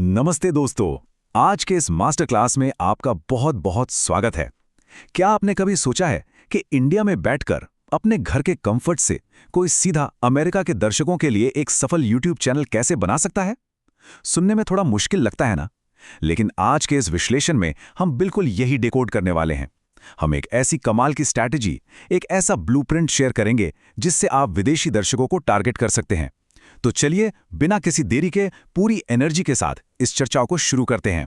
नमस्ते दोस्तों। आज के इस मास्टर क्लास में आपका बहुत बहुत स्वागत है। क्या आपने कभी सोचा है कि इंडिया में बैठकर अपने घर के कंफर्ट से कोई सीधा अमेरिका के दर्शकों के लिए एक सफल यूट्यूब चैनल कैसे बना सकता है? सुनने में थोड़ा मुश्किल लगता है ना, लेकिन आज के इस विश्लेषण में हम बिल्कुल यही डिकोड करने वाले हैं। हम एक ऐसी कमाल की स्ट्रैटेजी, एक ऐसा ब्लूप्रिंट शेयर करेंगे जिससे आप विदेशी दर्शकों को टारगेट कर सकते हैं। तो चलिए बिना किसी देरी के पूरी एनर्जी के साथ इस चर्चा को शुरू करते हैं।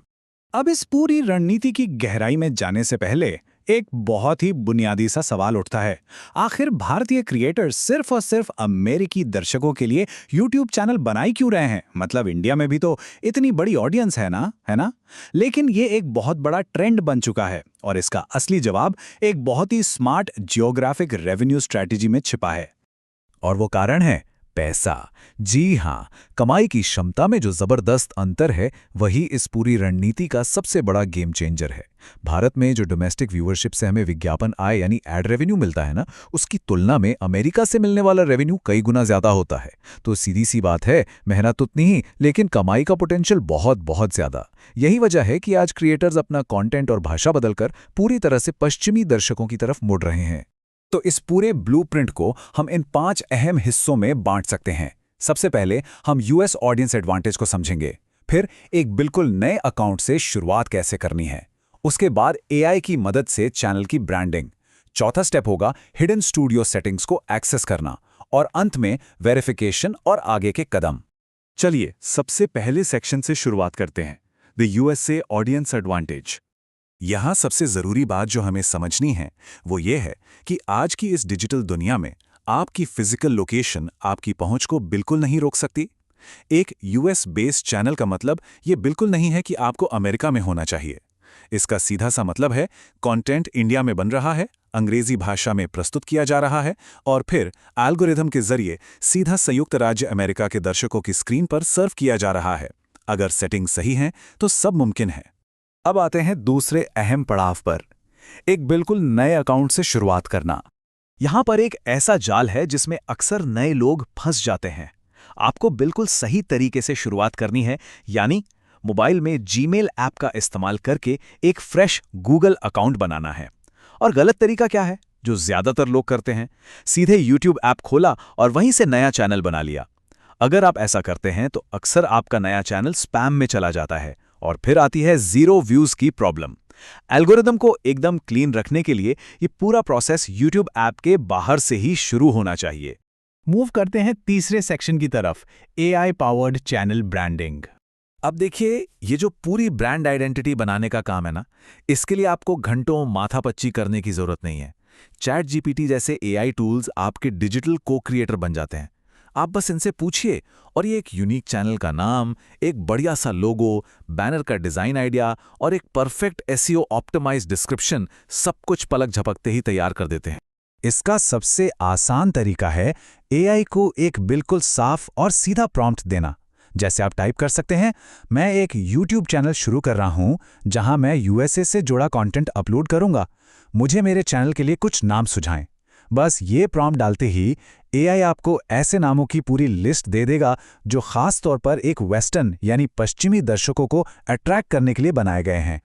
अब इस पूरी रणनीति की गहराई में जाने से पहले एक बहुत ही बुनियादी सा सवाल उठता है। आखिर भारतीय क्रिएटर्स सिर्फ और सिर्फ अमेरिकी दर्शकों के लिए यूट्यूब चैनल बना ही क्यों रहे हैं? मतलब इंडिया में भी तो इतनी बड़ी ऑडियंस है ना? लेकिन ये एक बहुत बड़ा ट्रेंड बन चुका है और इसका असली जवाब एक बहुत ही स्मार्ट जियोग्राफिक रेवेन्यू स्ट्रैटेजी में छिपा है। और वो कारण है पैसा। जी हाँ, कमाई की क्षमता में जो जबरदस्त अंतर है वही इस पूरी रणनीति का सबसे बड़ा गेम चेंजर है। भारत में जो डोमेस्टिक व्यूअरशिप से हमें विज्ञापन आय यानी एड रेवेन्यू मिलता है ना, उसकी तुलना में अमेरिका से मिलने वाला रेवेन्यू कई गुना ज्यादा होता है। तो सीधी सी बात है, मेहनत उतनी ही लेकिन कमाई का पोटेंशियल बहुत बहुत ज्यादा। यही वजह है कि आज क्रिएटर्स अपना कंटेंट और भाषा बदलकर पूरी तरह से पश्चिमी दर्शकों की तरफ मुड़ रहे हैं। तो इस पूरे ब्लूप्रिंट को हम इन 5 अहम हिस्सों में बांट सकते हैं। सबसे पहले हम यूएस ऑडियंस एडवांटेज को समझेंगे, फिर एक बिल्कुल नए अकाउंट से शुरुआत कैसे करनी है, उसके बाद एआई की मदद से चैनल की ब्रांडिंग, चौथा स्टेप होगा हिडन स्टूडियो सेटिंग्स को एक्सेस करना, और अंत में वेरिफिकेशन और आगे के कदम। चलिए सबसे पहले सेक्शन से शुरुआत करते हैं, द यूएसए ऑडियंस एडवांटेज। यहाँ सबसे ज़रूरी बात जो हमें समझनी है वो ये है कि आज की इस डिजिटल दुनिया में आपकी फिजिकल लोकेशन आपकी पहुंच को बिल्कुल नहीं रोक सकती। एक यूएस बेस्ड चैनल का मतलब ये बिल्कुल नहीं है कि आपको अमेरिका में होना चाहिए। इसका सीधा सा मतलब है कंटेंट इंडिया में बन रहा है, अंग्रेजी भाषा में प्रस्तुत किया जा रहा है और फिर एल्गोरिथम के जरिए सीधा संयुक्त राज्य अमेरिका के दर्शकों की स्क्रीन पर सर्व किया जा रहा है। अगर सेटिंग सही है तो सब मुमकिन है। अब आते हैं दूसरे अहम पड़ाव पर, एक बिल्कुल नए अकाउंट से शुरुआत करना। यहां पर एक ऐसा जाल है जिसमें अक्सर नए लोग फंस जाते हैं। आपको बिल्कुल सही तरीके से शुरुआत करनी है, यानी मोबाइल में जीमेल ऐप का इस्तेमाल करके एक फ्रेश गूगल अकाउंट बनाना है। और गलत तरीका क्या है जो ज्यादातर लोग करते हैं? सीधे यूट्यूब ऐप खोला और वहीं से नया चैनल बना लिया। अगर आप ऐसा करते हैं तो अक्सर आपका नया चैनल स्पैम में चला जाता है और फिर आती है 0 व्यूज की प्रॉब्लम। एल्गोरिदम को एकदम क्लीन रखने के लिए ये पूरा प्रोसेस यूट्यूब ऐप के बाहर से ही शुरू होना चाहिए। मूव करते हैं तीसरे सेक्शन की तरफ, एआई पावर्ड चैनल ब्रांडिंग। अब देखिए, ये जो पूरी ब्रांड आइडेंटिटी बनाने का काम है ना, इसके लिए आपको घंटों माथापच्ची करने की जरूरत नहीं है। चैट जीपीटी जैसे एआई टूल्स आपके डिजिटल को क्रिएटर बन जाते हैं। आप बस इनसे पूछिए और ये एक यूनिक चैनल का नाम, एक बढ़िया सा लोगो, बैनर का डिजाइन आइडिया और एक परफेक्ट एसईओ ऑप्टिमाइज्ड डिस्क्रिप्शन सब कुछ पलक झपकते ही तैयार कर देते हैं। इसका सबसे आसान तरीका है एआई को एक बिल्कुल साफ और सीधा प्रॉम्प्ट देना। जैसे आप टाइप कर सकते हैं, मैं एक यूट्यूब चैनल शुरू कर रहा हूं जहां मैं यूएसए से जुड़ा कंटेंट अपलोड करूंगा। मुझे मेरे चैनल के लिए कुछ नाम सुझाएं। बस ये प्रॉम्प्ट डालते ही एआई आपको ऐसे नामों की पूरी लिस्ट दे देगा जो खास तौर पर एक वेस्टर्न यानी पश्चिमी दर्शकों को अट्रैक्ट करने के लिए बनाए गए हैं।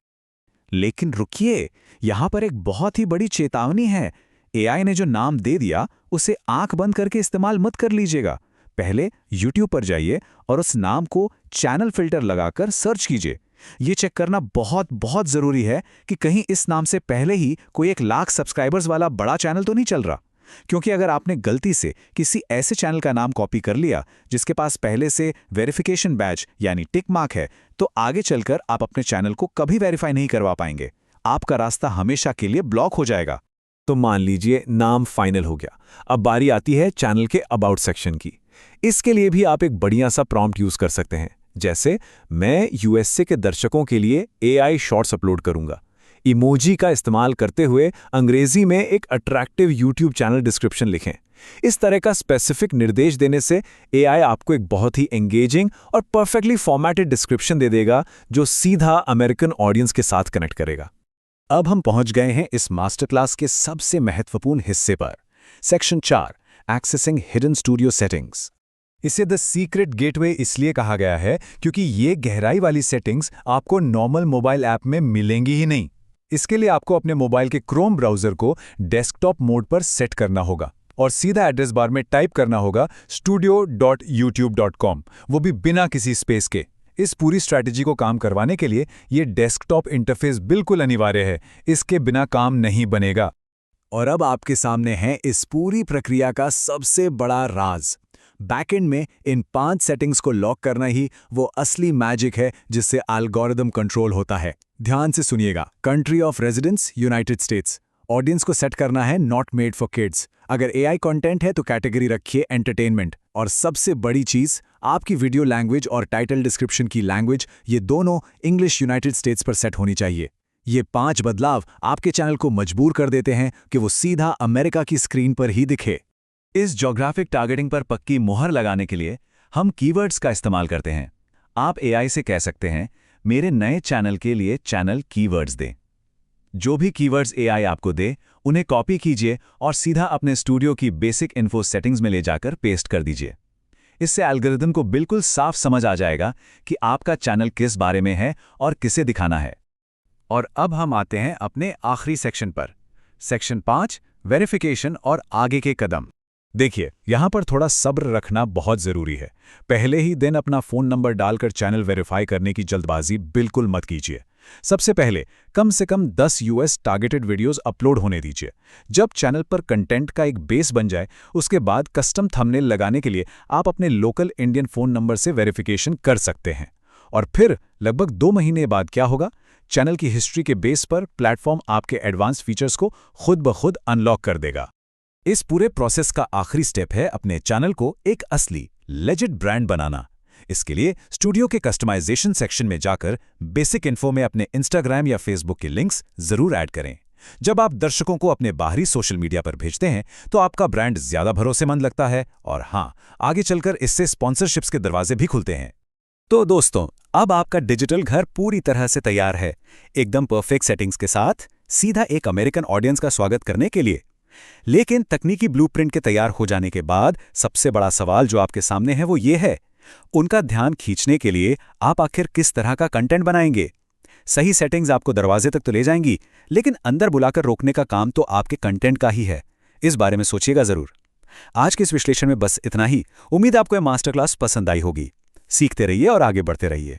लेकिन रुकिए, यहाँ पर एक बहुत ही बड़ी चेतावनी है। एआई ने जो नाम दे दिया उसे आंख बंद करके इस्तेमाल मत कर लीजिएगा। पहले यूट्यूब पर जाइए और उस नाम को चैनल फिल्टर लगाकर सर्च कीजिए। ये चेक करना बहुत बहुत जरूरी है कि कहीं इस नाम से पहले ही कोई 1 लाख सब्सक्राइबर्स वाला बड़ा चैनल तो नहीं चल रहा। क्योंकि अगर आपने गलती से किसी ऐसे चैनल का नाम कॉपी कर लिया जिसके पास पहले से वेरिफिकेशन बैज यानी टिक मार्क है, तो आगे चलकर आप अपने चैनल को कभी वेरीफाई नहीं करवा पाएंगे। आपका रास्ता हमेशा के लिए ब्लॉक हो जाएगा। तो मान लीजिए नाम फाइनल हो गया। अब बारी आती है चैनल के अबाउट सेक्शन की। इसके लिए भी आप एक बढ़िया सा प्रॉम्प्ट यूज कर सकते हैं, जैसे मैं यूएसए के दर्शकों के लिए एआई शॉर्ट्स अपलोड करूंगा। इमोजी का इस्तेमाल करते हुए अंग्रेजी में एक अट्रैक्टिव यूट्यूब चैनल डिस्क्रिप्शन लिखें। इस तरह का स्पेसिफिक निर्देश देने से एआई आपको एक बहुत ही एंगेजिंग और परफेक्टली फॉर्मेटेड डिस्क्रिप्शन दे देगा जो सीधा अमेरिकन ऑडियंस के साथ कनेक्ट करेगा। अब हम पहुंच गए हैं इस मास्टर क्लास के सबसे महत्वपूर्ण हिस्से पर, section 4, accessing hidden studio settings. इसे द सीक्रेट गेटवे इसलिए कहा गया है क्योंकि ये गहराई वाली सेटिंग्स आपको नॉर्मल मोबाइल ऐप में मिलेंगी ही नहीं। इसके लिए आपको अपने मोबाइल के क्रोम ब्राउज़र को डेस्कटॉप मोड पर सेट करना होगा और सीधा एड्रेस बार में टाइप करना होगा studio.youtube.com, वो भी बिना किसी स्पेस के। इस पूरी स्ट्रैटेजी को काम करवाने के लिए ये डेस्कटॉप इंटरफेस बिल्कुल अनिवार्य है, इसके बिना काम नहीं बनेगा। और अब आपके सामने है इस पूरी प्रक्रिया का सबसे बड़ा राज। बैकएंड में इन 5 सेटिंग्स को लॉक करना ही वो असली मैजिक है जिससे एल्गोरिदम कंट्रोल होता है। ध्यान से सुनिएगा। Country of residence United states. Audience को सेट करना है नॉट मेड फॉर किड्स। अगर एआई कंटेंट है तो कैटेगरी रखिए एंटरटेनमेंट। और सबसे बड़ी चीज, आपकी वीडियो लैंग्वेज और टाइटल डिस्क्रिप्शन की लैंग्वेज ये दोनों इंग्लिश यूनाइटेड स्टेट्स पर सेट होनी चाहिए। ये 5 बदलाव आपके चैनल को मजबूर कर देते हैं कि वो सीधा अमेरिका की स्क्रीन पर ही दिखे। इस ज्योग्राफिक टारगेटिंग पर पक्की मोहर लगाने के लिए हम कीवर्ड्स का इस्तेमाल करते हैं। आप एआई से कह सकते हैं, मेरे नए चैनल के लिए चैनल कीवर्ड्स दें। जो भी कीवर्ड्स एआई आपको दे, उन्हें कॉपी कीजिए और सीधा अपने स्टूडियो की बेसिक इन्फो सेटिंग्स में ले जाकर पेस्ट कर दीजिए। इससे एल्गोरिदम को बिल्कुल साफ समझ आ जाएगा कि आपका चैनल किस बारे में है और किसे दिखाना है। और अब हम आते हैं अपने आखिरी सेक्शन पर, सेक्शन 5, वेरिफिकेशन और आगे के कदम। देखिए, यहां पर थोड़ा सब्र रखना बहुत जरूरी है। पहले ही दिन अपना फोन नंबर डालकर चैनल वेरीफाई करने की जल्दबाजी बिल्कुल मत कीजिए। सबसे पहले कम से कम 10 यूएस टारगेटेड वीडियोस अपलोड होने दीजिए। जब चैनल पर कंटेंट का एक बेस बन जाए, उसके बाद कस्टम थंबनेल लगाने के लिए आप अपने लोकल इंडियन फोन नंबर से वेरिफिकेशन कर सकते हैं। और फिर लगभग 2 महीने बाद क्या होगा? चैनल की हिस्ट्री के बेस पर प्लेटफॉर्म आपके एडवांस फीचर्स को खुद ब खुद अनलॉक कर देगा। इस पूरे प्रोसेस का आखिरी स्टेप है अपने चैनल को एक असली लेजिट ब्रांड बनाना। इसके लिए स्टूडियो के कस्टमाइजेशन सेक्शन में जाकर बेसिक इन्फो में अपने इंस्टाग्राम या फेसबुक के लिंक्स जरूर ऐड करें। जब आप दर्शकों को अपने बाहरी सोशल मीडिया पर भेजते हैं तो आपका ब्रांड ज्यादा भरोसेमंद लगता है और हाँ, आगे चलकर इससे स्पॉन्सरशिप्स के दरवाजे भी खुलते हैं। तो दोस्तों, अब आपका डिजिटल घर पूरी तरह से तैयार है, एकदम परफेक्ट सेटिंग्स के साथ, सीधा एक अमेरिकन ऑडियंस का स्वागत करने के लिए। लेकिन तकनीकी ब्लूप्रिंट के तैयार हो जाने के बाद सबसे बड़ा सवाल जो आपके सामने है वो ये है, उनका ध्यान खींचने के लिए आप आखिर किस तरह का कंटेंट बनाएंगे। सही सेटिंग्स आपको दरवाजे तक तो ले जाएंगी, लेकिन अंदर बुलाकर रोकने का काम तो आपके कंटेंट का ही है। इस बारे में सोचिएगा जरूर। आज के इस विश्लेषण में बस इतना ही। उम्मीद आपको यह मास्टर क्लास पसंद आई होगी। सीखते रहिए और आगे बढ़ते रहिए।